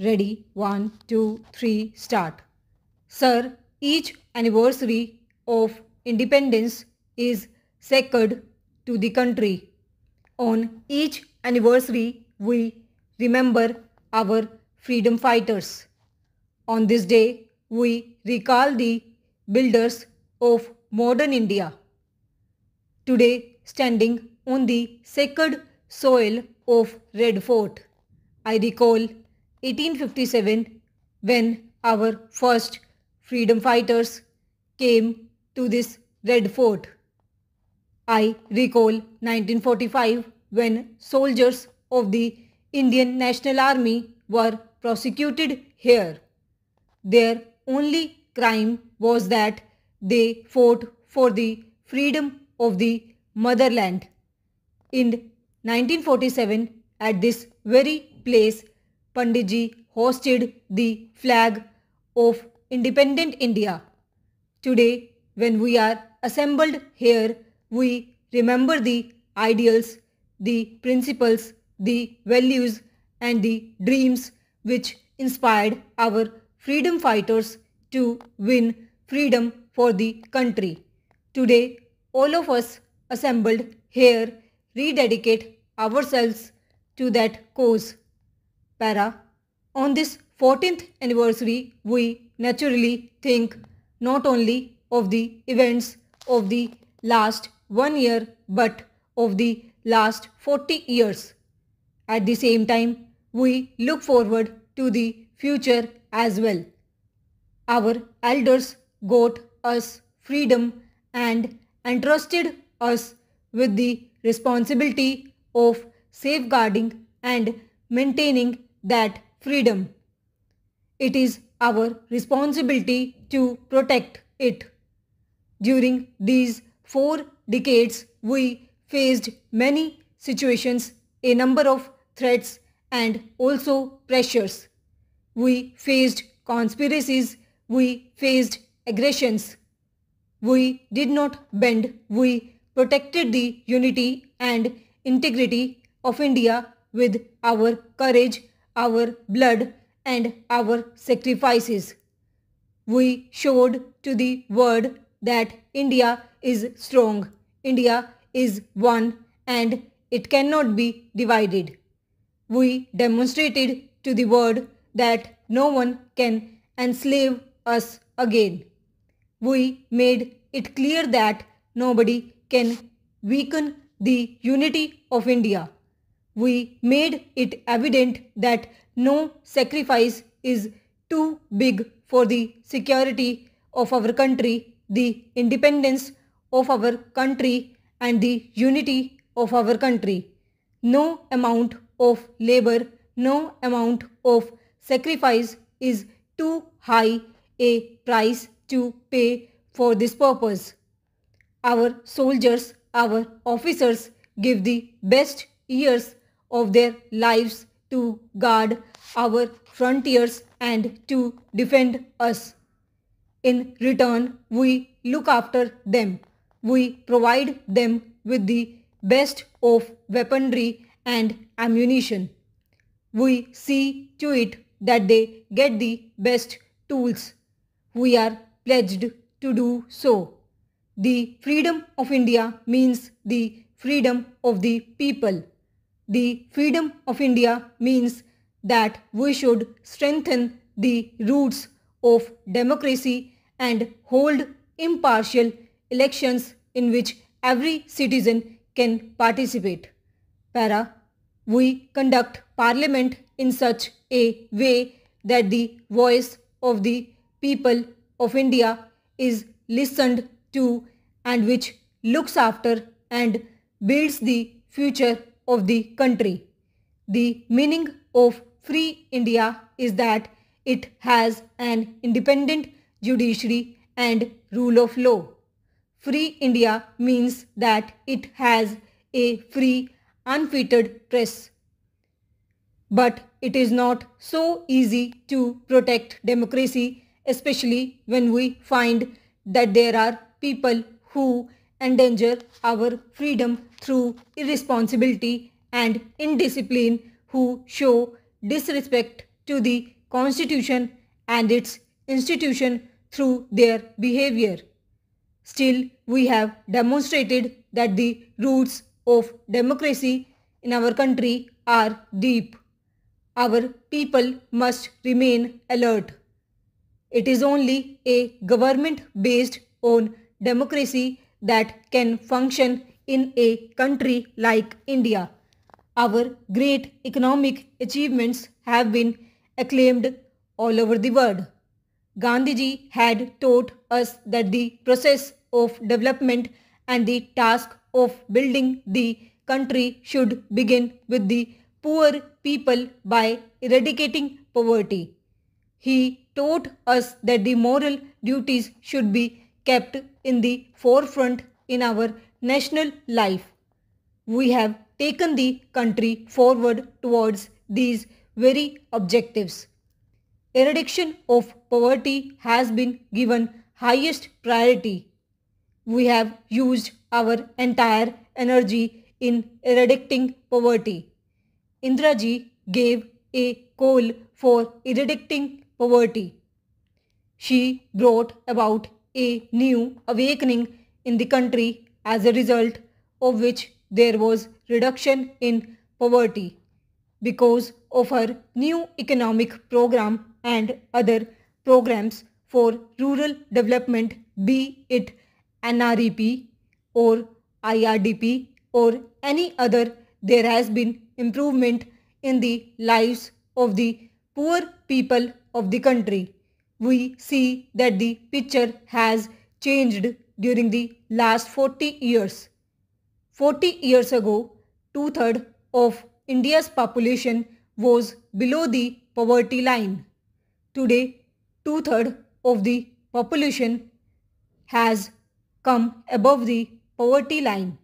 Ready? 1, 2, 3, start. Sir, each anniversary of independence is sacred to the country. On each anniversary, we remember our freedom fighters. On this day, we recall the builders of modern India. Today, standing on the sacred soil of Red Fort, I recall 1857 when our first freedom fighters came to this Red Fort. I recall 1945 when soldiers of the Indian National Army were prosecuted here. Their only crime was that they fought for the freedom of the motherland. In 1947, at this very place, Panditji hosted the flag of independent India. Today, when we are assembled here, we remember the ideals, the principles, the values, and the dreams which inspired our freedom fighters to win freedom for the country. Today, all of us assembled here rededicate ourselves to that cause. Para. On this 14th anniversary, we naturally think not only of the events of the last 1 year but of the last 40 years. At the same time, we look forward to the future as well. Our elders got us freedom and entrusted us with the responsibility of safeguarding and maintaining that freedom. It is our responsibility to protect it. During these 4 decades, we faced many situations, a number of threats, and also pressures. We faced conspiracies, we faced aggressions. We did not bend, we protected the unity and integrity of India with our courage, our blood, and our sacrifices. We showed to the world that India is strong, India is one, and it cannot be divided. We demonstrated to the world that no one can enslave us again. We made it clear that nobody can weaken the unity of India. We made it evident that no sacrifice is too big for the security of our country, the independence of our country, and the unity of our country. No amount of labor, no amount of sacrifice is too high a price to pay for this purpose. Our soldiers, our officers give the best years of their lives to guard our frontiers and to defend us. In return, we look after them. We provide them with the best of weaponry and ammunition. We see to it that they get the best tools. We are pledged to do so. The freedom of India means the freedom of the people. The freedom of India means that we should strengthen the roots of democracy and hold impartial elections in which every citizen can participate. Para. We conduct parliament in such a way that the voice of the people of India is listened to and which looks after and builds the future of the country. The meaning of free India is that it has an independent judiciary and rule of law. Free India means that it has a free, unfettered press. But it is not so easy to protect democracy, especially when we find that there are people who endanger our freedom through irresponsibility and indiscipline, who show disrespect to the Constitution and its institution through their behavior. Still, we have demonstrated that the roots of democracy in our country are deep. Our people must remain alert. It is only a government based on democracy that can function in a country like India. Our great economic achievements have been acclaimed all over the world. Gandhiji had taught us that the process of development and the task of building the country should begin with the poor people by eradicating poverty. He taught us that the moral duties should be kept in the forefront in our national life. We have taken the country forward towards these very objectives. Eradication of poverty has been given highest priority. We have used our entire energy in eradicating poverty. Indraji gave a call for eradicating poverty. She brought about a new awakening in the country, as a result of which there was reduction in poverty. Because of her new economic program and other programs for rural development, be it NREP or IRDP or any other, there has been improvement in the lives of the poor people of the country. We see that the picture has changed during the last 40 years. 40 years ago, two-thirds of India's population was below the poverty line. Today, two-thirds of the population has come above the poverty line.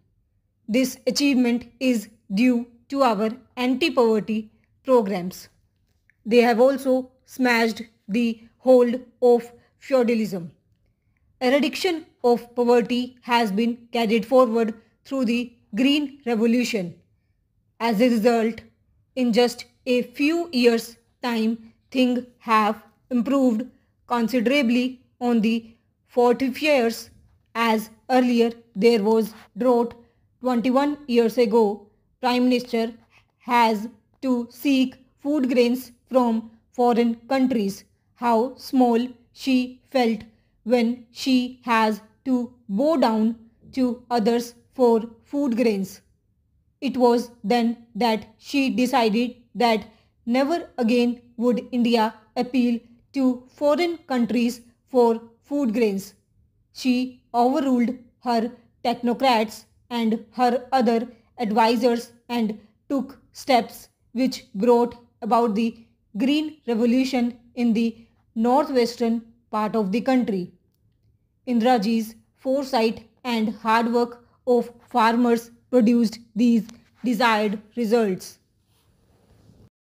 This achievement is due to our anti-poverty programs. They have also smashed the hold of feudalism. Eradication of poverty has been carried forward through the Green Revolution. As a result, in just a few years' time, things have improved considerably on the fortifiers. As earlier there was drought 21 years ago, Prime Minister has to seek food grains from foreign countries. How small she felt when she has to bow down to others for food grains. It was then that she decided that never again would India appeal to foreign countries for food grains. She overruled her technocrats and her other advisors and took steps which brought about the Green Revolution in the northwestern part of the country. Indraji's foresight and hard work of farmers produced these desired results.